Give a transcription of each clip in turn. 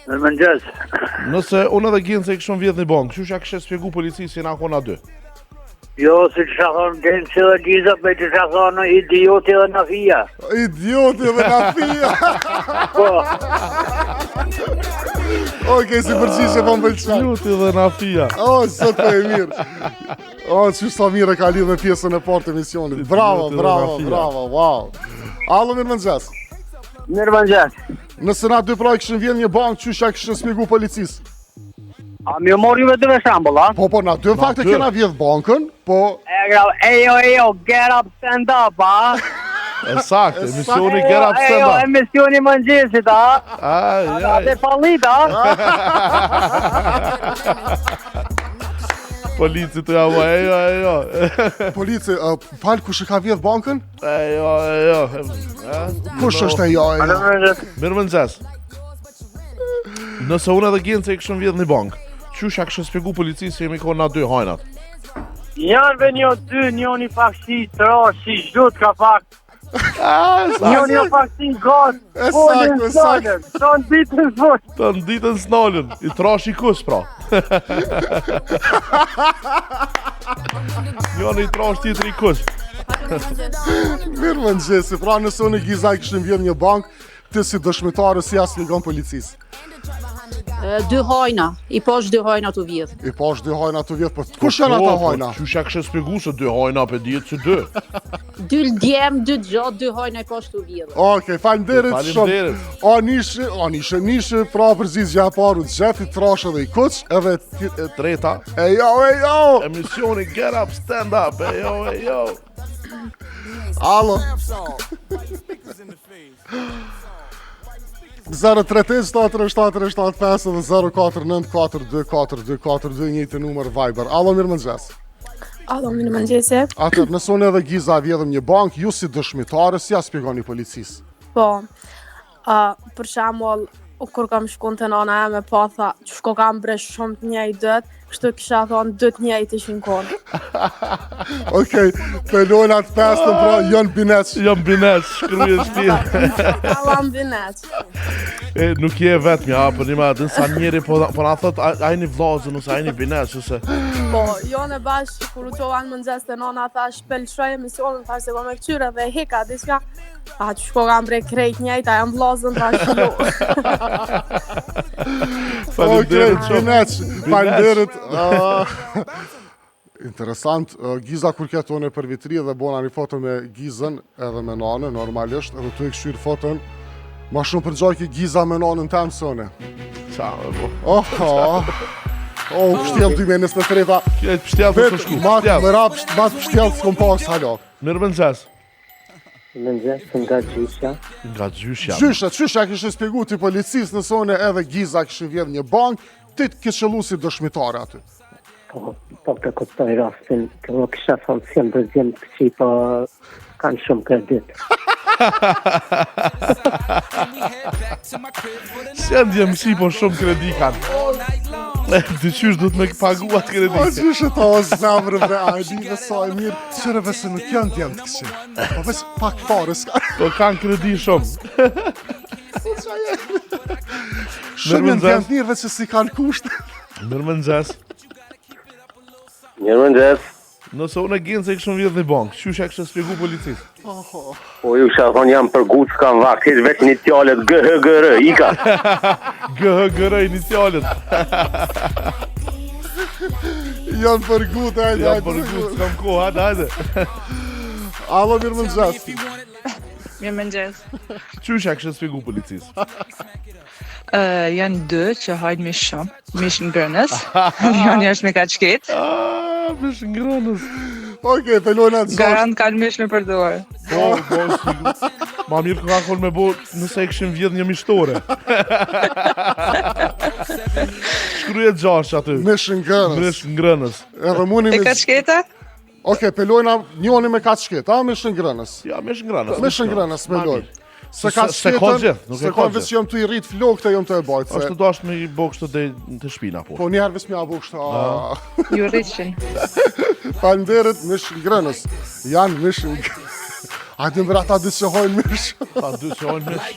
Mirëmëngjes. Nëse unë edhe gjenë se i këshon vjedh një bankë, kështu që kështë spjegu policisë si na kona dy? Jo, si që ka thonë gjenë që dhe gjizat, me që ka thonë idioti dhe në fia. Idioti dhe na fia. Po, Okej, si përgjishe po më pëlqen. Idioti dhe na fia. Sot po e mirë. Që sa mirë e ka lidhë me pjesën e partë të emisionit. Bravo, Idioti dhe bravo, na fia. bravo, wow. Allo, mirëmëngjes. mirëmëngjes. Nëse na dy praj këshën vjen një bankë, qysha këshën spjegu policisë? A mi o mori juve dy me shambull, a? Po, na dy në fakt e dy. kena vjedh bankën, po... Ejo, get up, stand up, a? E saktë, emisioni Get Up Stand Ejo, Up. emisioni mëngjesit, a? Aj. Dhe fallit, a? Polici të jamo, ejo. Polici, falë kush e ka vjedh bankën? Ejo. Kush është e jo? Mirëmëngjes. Nëse unë edhe gjenë se i këshon vjedh një bankë, qysha kështë spjegu policisë se jemi konë na dy hajnat? Janë ve një dy, njoni pak si trosh, si zhut ka pak. Njoni pak si gos, E saktë. Son ditën zvot. Të në ditën s'nalën, i trash i kus pra. Njën i trash tjetër i kus. Mirëmëngjesi, pra nëse unë e Gizaj këshën vjedh një bankë, ti si dëshmitare si as ligon policisë. Dy hajna, i posh dy hajna të vjedh. I pash dy hajna të vjedh, po kush janë ata hajna? Qysha kështë spjegu se dy hajna për djetë që dy. Dy djem, dy gjatë, dy hajna i posh të vjedh. Okej, falenderit shumë. Nishe, pra përzizja e paru të gjefi, trashe dhe i kuq, edhe Treta, ejo. emisioni Get Up Stand Up, ejo. Alo. 033-737-775 dhe 0494224242 njëjtë numër Viber. Alo, mirëmëngjes. Alo, mirëmëngjese. Atër, nëse unë edhe Giza vjedhëm një bankë, ju si dëshmitare, si ja spjegoni policisë? Po, për shembull, kur kam shku të nana e me po tha, që shko kam bre shumë të njëjtë dët, kështu kisha thonë dët njëjtë ishin konë. Okej, pelona të pestën, pra, janë bineq. Jam bineq, shkruje shtirë. Alam bineq. Nuk je vetë mja, për një ma adin sa njeri, po na thot, ajni vlazën, ose ajni bineq, ose... Po, jo në bashkë, kur u qovan mëngjes të nana, tha shpelshoj emisionin, tha se po me këqyre dhe heka, diska, që shko kam bre krejt njëjtë, a jam vlazën, tha shilo. Okej, bineq, falenderit. Interesant, Giza kur ketë tonë për vitri dhe bona një foto me Gizën edhe me nane, normalisht, edhe tu e këshyrë foton, ma shumë për gjojki Giza me nanën temë sone. Qa, po. Pështjel 2023. Kjetë pështjel të të shku, Matë më rapë, matë pështjel të s'kom pas halo. Mirëmëngjes. Mirëmëngjes, nga gjysha. Nga gjyshja. Qysha kështë spjegu të policisë në sone edhe Giza kështë vjedh një bankë, ti të kështë qëllu si dëshmitare aty. Po të kuptoj rastin, këmë kësha thonë si jam dëzjem këqi, po kanë shumë kredit. Si janë djemë si, po shumë kredi kanë. Të qysh du të me paguat kredi. Qyshe ta o zemrë bre, ajdive sa e mirë, qëreve se nuk janë djemë të këqi. Po veç pak pare s'ka. Po kanë kredi shumë. Shumë janë djemë të mirë veç që si kanë kushtë. Mirëmëngjes. Mirëmëngjes. Nëse unë e gjenë se i këshon vjedh një bankë, qysha kështë spjegu policisë? Po ju kisha thonë jam për gutë s'kam vakt, heq veç inicialet GHGR, ika. GHGR inicialet. Janë për gutë, ajde. Ja për gutë, s'kam kohë, hajde. Alo, mirëmëngjes. Mirëmëngjes. Qysha kështë spjegu policisë? Janë dy që hajnë mish shumë, mish në grënës. Janë është me ka qket. Mish në grënës. Okej, pelona të zosh. Garant kanë mish në përdor. Po, sigur. Ma mirë ka konë me bo nëse e këshim vjedh një mishtore. Shkruje gjash aty. Mish në grënës. Mish në grënës. Edhe muni E me... ka qketa? Okej, pelona njoni me ka qket, a? Mish në grënës. Ja, mish në grënës. Mish në grënës, pelona. Se ka Se ka gjithë, nuk e se ka ka gjithë. veç jam të i rrit flokët e jam të e bajtë. Ashtu do ashtë me i bo kështë të shpina, po. Po njerë veç me abo kështë. Ju rriqin. Falenderit, mish në grënës. Janë mish në grënës. Hajde më ata dy që hojnë mish. Ta dy që hojnë mish.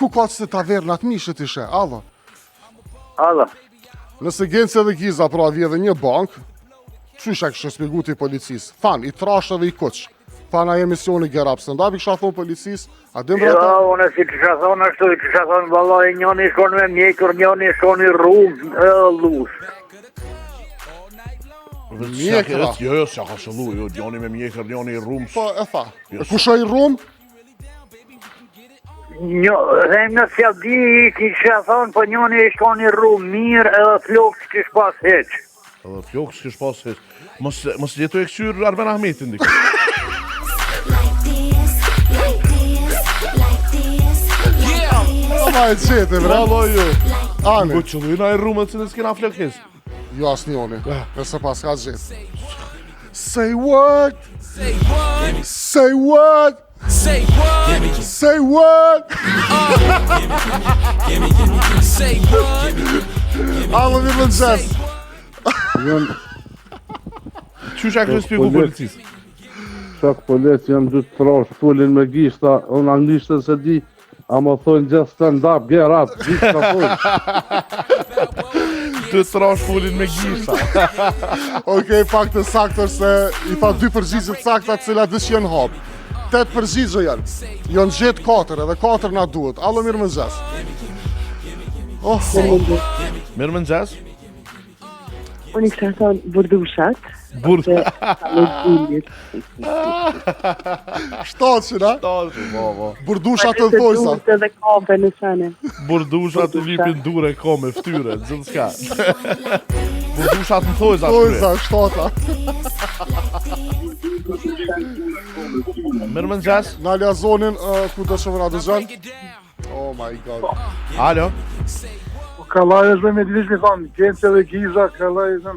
Ku ka që të tavernat mishët ishe, alo? Alo. Nëse Genca dhe Giza pra vje dhe një bank, qysha kështë shpjegu ti policisë? Than, i trashë dhe i kuq. Than a emisioni Gerap stand-up, i kësha thonë policisë, a dim brata? Jo, unë si kësha thonë ashtu, i kësha thonë vallaj, njoni shkon me mjekër, njoni shkon i rrumë, lush. Mjekra. Jo, s'ja ka shëllu, jo, njoni me mjekër, njoni i rrumë. Po, e tha. E kusha i rrumë? Dhe në fjalldi i kisha thonë, po njoni shkon i rrumë mirë edhe flokë s'kish pas heq. Edhe flokë s'kish pas heq. Mos jetu e këqyrë Arben Ahmetin dik. Ma e qete, bre. Bravo ju. Ani. Po qëllujna i rrumë të cilës kena flokë hes. Jo, as njoni. Nëse pas ka gjithë. Say what? Say what? Say what? Say what? Say what? Say what? Alo, mirë më nëgjes. Qysha kështë spjegu policisë? Shok polic jam dy të trosh, folin me gishta, unë anglishtën se di, a më thonë just stand up, get up, gishta folin. Të trosh folin me gishta. Okej, pak të saktër se i tha 2 përgjigje sakta të cilat dësh janë hap. 8 përgjigje janë. Janë gjetë 4 edhe 4 na duhet. Allo mirë më nëgjes. Mirë më nëgjes? Unë i kësha thonë burdushat. Burda. Shtatë na? Shtatë, bo. Burdushat të thojsa. Të dhe kafe në sene. Burdushat të lipin dure ko me ftyre, zënë s'ka. Burdushat në thojsa. Thojsa, shtata. Mirë më nëgjes? Në Aliazonin, ku të shumë nga dëgjën? Oh my god. Alo? Kallaj është me divish me thonë, Genca dhe Giza, kallaj është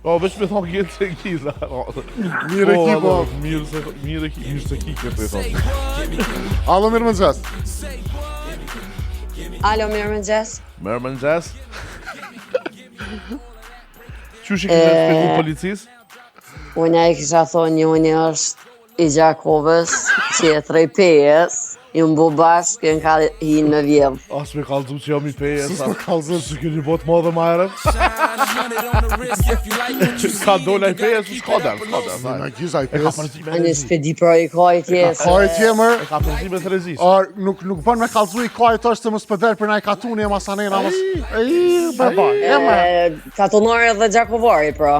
O, veç me thonë Genca dhe Giza. Mirë ekipo. Mirë se kike të thonë. Alo, mirë më nëgjes. Alo, mirë më nëgjes. Mirë më nëgjes. Qysh i kështë spjegu policisë? Unë e kisha thonë njëni është i Gjakovës, qetëra i Pejes, i mbu bashkë, në ka hinë me vjellë. As me kalzu që jam i Pejes. Sus me kalzu. Që keni bot ma dhe majre. Ka dola i Pejes, s'ka del. Në Giza i Pejes. Unë s'pedi pra i kajtjes. Kajtje, mërë. E ka përzime të rezis. Nuk bën me kalzu i kajt është se më s'pëder për na i katuni e masanena mës... Katonare dhe Gjakovari, pra.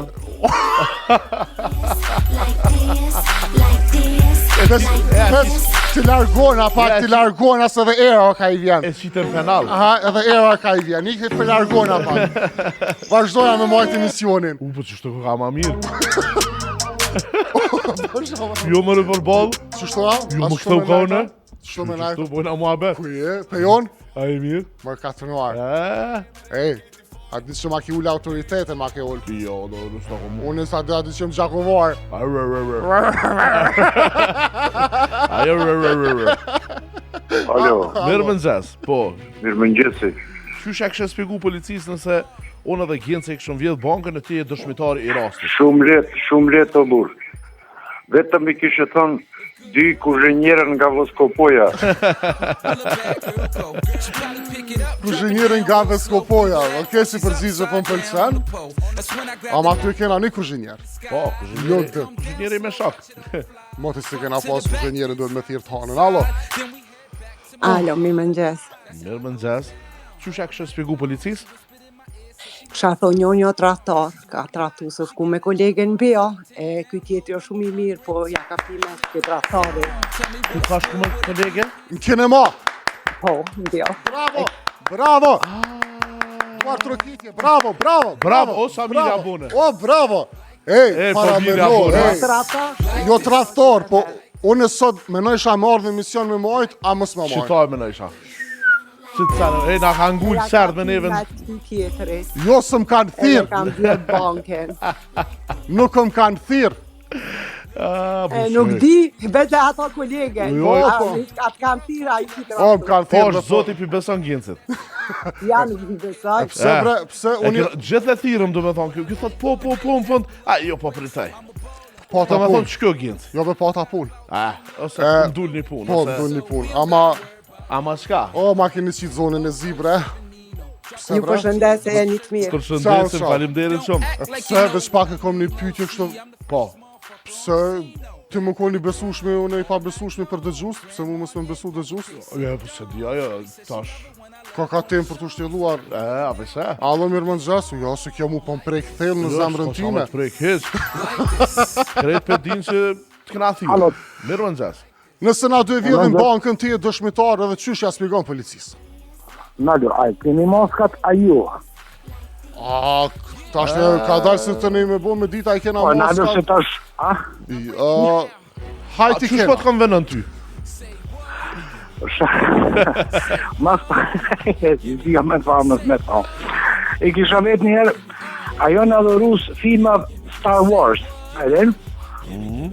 Të largona, pak të largona se dhe era ka i vjen. E qitën penal. Aha, edhe era ka i vjen. Nikë të largona pak. Vazhdojna me majtë emisionin. Po që shto ka ma mirë. Jo më rë për balë. Qështu a? Jo më këto kone. Qështu me najtë? Qështu bojna mua bet. Kuje, pejon? A e mirë? Më katënuar. Ej, a di që ma ki ullë autoritete ma ke ullë. Jo, do nështë të komu. Unë sa di që më gjakovar. Alo. Mirë më nëgjes, po. Mirë më nëgjesi. Qysha kështë spjegu policisë nëse unë edhe Genca i këshëm vjedhë bankën e ti e dëshmitari i rastit? Shumë letë o burë. Vetëm i kishë thonë 2 kuzhenjerën nga Voskopoja. Kuzhenjerën nga Voskopoja, okej, si përgjigje po më pëlqen. Ama ty kena një kuzhenjer. Po, kuzhenjeri me shak. Moti si kena pas kuzhenjerën duhet me thirë të hanën. Alo? Alo, mirë më nëgjes. Mirë më nëgjes. Qysha kështë spjegu policisë? Kësha thonë një traktor, ka traktu se shku me kolegen Bea, e këj tjetër shumë i mirë, po ja ka pime këtë traktori. Ku ka shku me kolegen? Në kene ma! Po, Bea. Bravo! Quattro kitje, bravo! O, Samilja bune. O, bravo! Ej, para me no, jo traktor, po unë sot menojsha me ardhë emision me mojt, a mos me mojt. Qëtaj menojsha? Që të sanë, na ka ngullë sërtë me neven. Jo së më kanë thirë. E kam dhjetë banken. Nuk më kanë thirë. Nuk di, bete ato kolege. Atë kam thirë, a i që O, më kanë thirë. Po, zoti pi beson Gencit. Ja, nuk i besoj. Pse, bre, pse unë... Gjithë e thirëm, do me thonë, kjo thot po, më fund, a, jo, po pritaj. Pata pun. Do me thonë, qëkjo Genci? Jo, be pata pun. Ose më dul një pun. Po, më dul një pun, ama... Ama shka? O, ma keni qitë zonën e zi, bre. Ju përshëndes e jeni të mirë. Përshëndesim, faleminderit shumë. Pse veç pak e kom një pyetje kështu? Po. Pse ti më koni besueshme, unë i pa besueshme për dëgjues? Pse mu mos më besu dëgjues? Ja, po se di ajo tash. Ka tem për të shtjelluar. A pse? Allo mirëmëngjes, jo se kjo mu po mprek thellë në zemrën time. Prek hiç. Krejt për din që të kena thirr. Alo. Mirëmëngjes. Nëse na duhet vjedhin bankën ti e dëshmitar edhe çysh ja shpjegon policisë. Nado, ai keni moskat a ju? Tash ka dalë se të ne me bo me dita i kena Po, moskat. nado se tash, Hajti Çu kena. po të kam vënë ty? Mas Zia me famës me ta. I kisha vetë njëherë, ajo në adhurus filma Star Wars, edhe?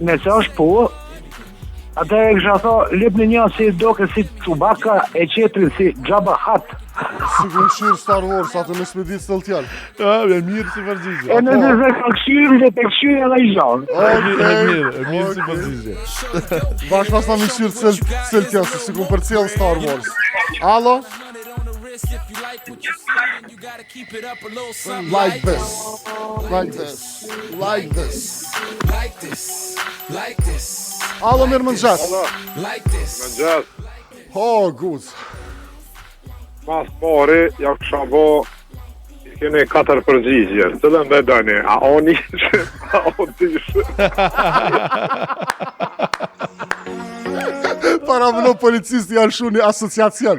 Nëse është po, atë e kisha tho, lip në një si doke si Chewbacca e qetri si Jabba Hutt. Si ku shirë Star Wars, atë në smedit së të tjallë. E mirë si përgjigje. E në nëse ka këshyrë dhe të këshyrë edhe i gjanë. E mirë si përgjigje. Bash pas ta mi shirë së të tjallë, si ku për cilë Star Wars. Alo? Like this. Like this. Like this. Alo, mirë mëngjes. Mëngjes. Good. Mas pari, ja kësha bo, i keni 4 përgjigje, cëllën dhe dëni, a oni ishe, a oni ishe. Para mëno policisti janë shu një asociacion.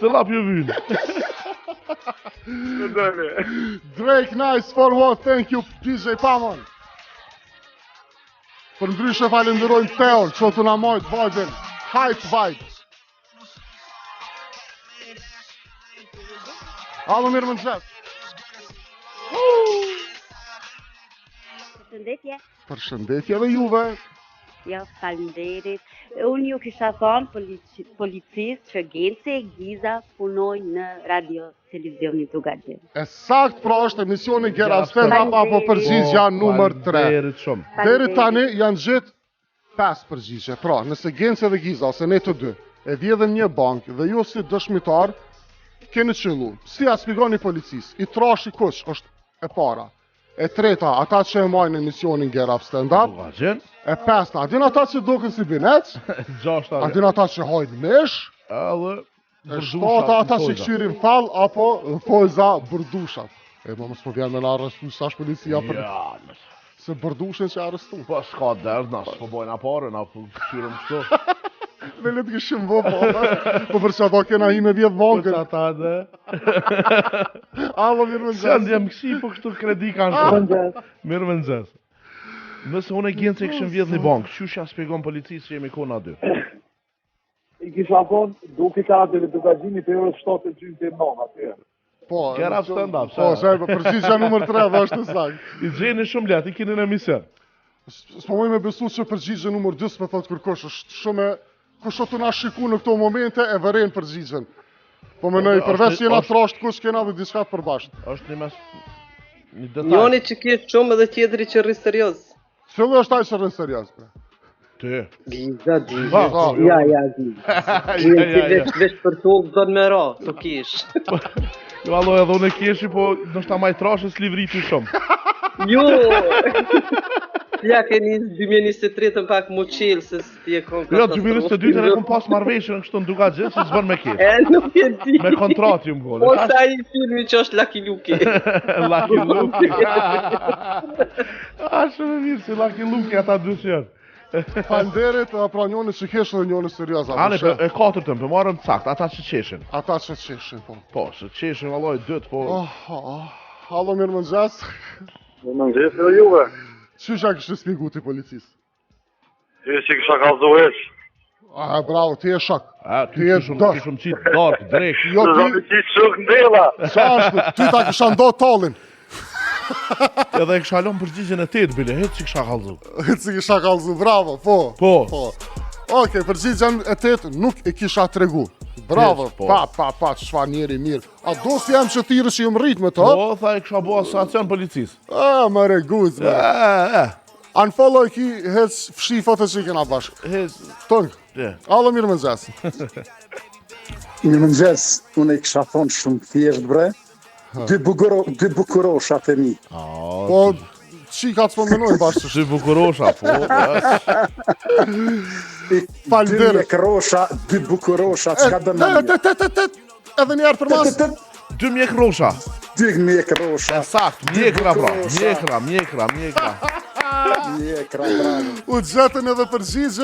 Cëlla pjo vynë. Në dëni. Drake, nice, for what, thank you, DJ Pamon. Për ndryshe falenderojnë Teon, që të na mojtë vajbin, hype vibe. Alo, mirë mëngjes. Përshëndetje. Përshëndetje dhe juve. Jo, faleminderit. Unë ju kisha thonë policisë që Gence e Giza punojnë në radio televizionit Tugaxhi. E sakt, pra është emisioni Get Up Stand Up apo përgjigja numër 3. Deri tani janë gjithë 5 përgjigje. Pra, nëse Gence dhe Giza, ose ne të dy, e vjedhen një bank dhe ju si dëshmitar, keni qëllu. Si ja shpjegoni policisë, i trashi kush është e para. E treta, ata që e majnë emisionin Get Up Stand Up. E pesta, adin ata që doken si binec. Adin ata që hajnë mesh. E shtata, ata që këshyrin fall, apo fojza bërdushat. E më mësë po vjen me në arrestu, sash policia për... Se bërdushin që arrestu. Po, s'ka dërë, na s'po bojnë apare, na po këshyrim kështu. Me le të këshim vë po për që ato kena hi me vjetë bankën. Po që ata dhe. Alo, mirë mëngjes. Se ndjem kësi, po kështu kredi kanë shumë. Mirë mëngjes. Nëse unë e Gence e këshim vjetë një bankë, që shja spjegon policisë që jemi kona dy? I kisha thonë, duke ka dhe Tugaxhini për orës 7:29 atje. Po, Get Up Stand Up. Po, se përgjigja numër 3 dhe është të saktë. I gjeni shumë letë, i keni në emision. S'po moj me besu që përgjigje numër 2 s'me thotë kërkosh, është shumë e... Kusho të na shiku në këto momente e vëren përgjigjen. Po menoj, përveç që jena trasht kush kena dhe diçka të përbashkët. Është një mes... një detaj. Njoni që kishë shumë edhe tjetëri që rri serios. Cëllë është taj që rri serios, bre? Ty. Giza. Ja, Giza. Giza veç për tokë do në me ra, të kishë. Jo, allo, edhe unë e keshi, po nështë ta maj trashës livriti shumë. Jo! Ja, keni 2023 në pak më qelë, se s'ti e kon katastrofë. Jo, 2022 e kom pas marveshën në kështu në Tugaxhi, se s'bën me kesh. E, nuk e di. Me kontrat ju më gole. O, sa i filmi që është Lucky Luke. Lucky Luke. A, shumë mirë, si Lucky Luke ata dy që janë. Falderit, pra njoni që keshë dhe njoni serios. Ane, e 4-ën, për marëm cakt, ata që qeshin. Ata që qeshin, po. Po, që qeshin, valloj, dëtë, po... Halo, mirë mëngjes. Mirë mëngjes dhe juve. Qysha kështë spjegu ti policisë? Ti që kësha kalzu esh. Bravo, ti e shak. Ti e shumë qitë dark, drejk. Jo, ti qitë shuk ndela. Qa është, ty ta kësha ndo talin. Edhe e kësha lom përgjigjen e 8, bile, hetë që kësha kalzu. Hetë që kësha kalzu, bravo, po. Oke, përgjigjen e 8 nuk e kisha tregu. Bravo, pa, çfarë njeri mirë. A do si jam që thirë që jëmë rritë me të? Po, tha e kësha bo asociacion policisë. Më reguz, unfollow ki hec fshi foto që i kena bashkë. Tëngë. Alo, mirë mëngjes. Një mëngjes, unë i kisha thonë shumë thjesht bre, dy bukurosha të mi. Po, qi ka të po menojnë bashkë? Dy bukurosha, po. Dy mjekrosha, dy bukurosha, qka dënë një? Edhe njerë për mas? Dy mjekrosha. Dy mjekrosha. Sakt, mjekra, bra. Mjekra. Mjekra, bravo. U gjetën edhe përgjigje.